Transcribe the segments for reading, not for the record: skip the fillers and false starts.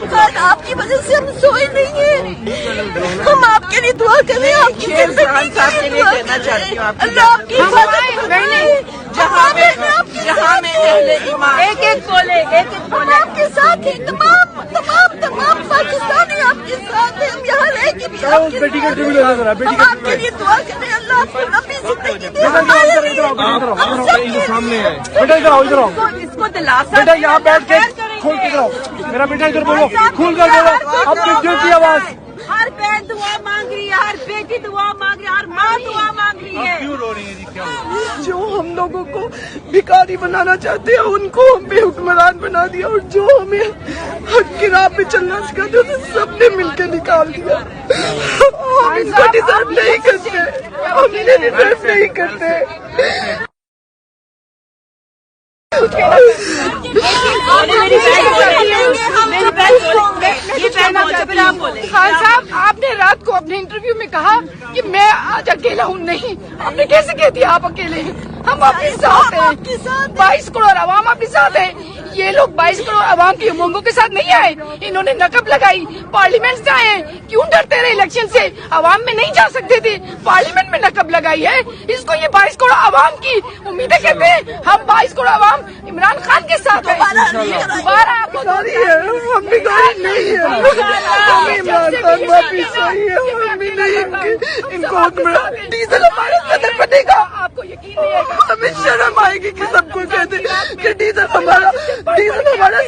آپ کی وجہ سے ہم سوئے نہیں ہیں، ہم آپ کے لیے دعا کر رہے ہیں، آپ کی صاحب کے لیے کہنا چاہتی ہوں اللہ آپ کی حفاظت کرے، جہاں میں اہل ایمان ایک بولے ہم آپ کے ساتھ ہیں، تمام پاکستانی آپ کے ساتھ ہیں، ہم یہاں رہ کے بھی آپ کے ساتھ ہیں، ہم آپ کے لیے دعا کر رہے ہیں، اللہ آپ کو لمبی زندگی دے، بیٹا ادھر آؤ، ادھر آؤ اس کو دلاسا بیٹا، یہاں بیٹھ کے کھول کے ادھر آؤ، میرا بیٹا ادھر بولو، کھول کر بولو اپنے دل کی آواز۔ ہر بہن دعا مانگ رہی ہے، ہر بیٹی دعا مانگ رہی ہے، ہر ماں دعا مانگ رہی ہے۔ کیوں رو رہی ہیں جی؟ کیا جو ہم لوگوں کو بھکاری بنانا چاہتے ہیں ان کو ہم بے حکمران بنا دیا، اور جو ہمیں حق کی راہ پہ چلنا سکھاتے ہیں سب نے مل کے نکال دیا۔ ہم ان کو ڈیزرو نہیں کرتے، ہم انہیں ڈیزرو نہیں کرتے۔ خان صاحب، آپ نے رات کو اپنے انٹرویو میں کہا کہ میں آج اکیلا ہوں، نہیں، آپ نے کیسے کہہ دیا آپ اکیلے ہیں؟ ہم آپ کے ساتھ ہیں، 22 کروڑ عوام آپ کے ساتھ ہیں۔ یہ لوگ 22 کروڑ عوام کی امنگوں کے ساتھ نہیں آئے، انہوں نے نقب لگائی، پارلیمنٹ سے آئے، کیوں ڈرتے رہے الیکشن سے؟ عوام میں نہیں جا سکتے تھے، پارلیمنٹ میں نقب لگائی ہے، اس کو یہ 22 کروڑ عوام کی امیدیں کہتے ہیں۔ ہم 22 کروڑ عوام عمران خان کے ساتھ ہیں، دوبارہ آپ کو ہم بھی غالب نہیں ہیں، ہمیں عمران خان واپس چاہیے، ہم بھی نہیں ان کو حکمران۔ ڈیزل ہمارے صدر بنے گا، آپ کو یقین نہیں ہے گا، ہمیں شرم آئے گی کہ سب کو کہتے کہ ڈیزل ہمارا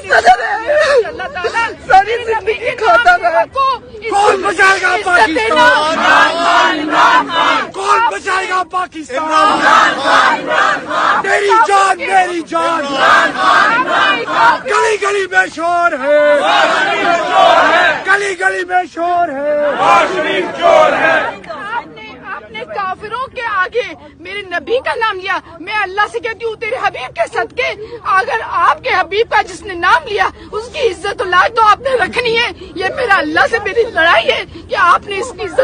صدر ہے، اللہ تعالیٰ ساری زندگی کھاتا رہا۔ کون بچائے گا پاکستان؟ کون بچائے گا پاکستان؟ میری جان، میری جان، گلی گلی میں شور ہے، گلی گلی میں شور ہے۔ آپ نے کافروں کے آگے میرے نبی کا نام لیا، میں اللہ سے کہتی ہوں تیرے حبیب کے صدقے، اگر آپ کے حبیب کا جس نے نام لیا اس کی عزت و لاج تو آپ نے رکھنی ہے۔ یہ میرا اللہ سے میری لڑائی ہے کہ آپ نے اس کی عزت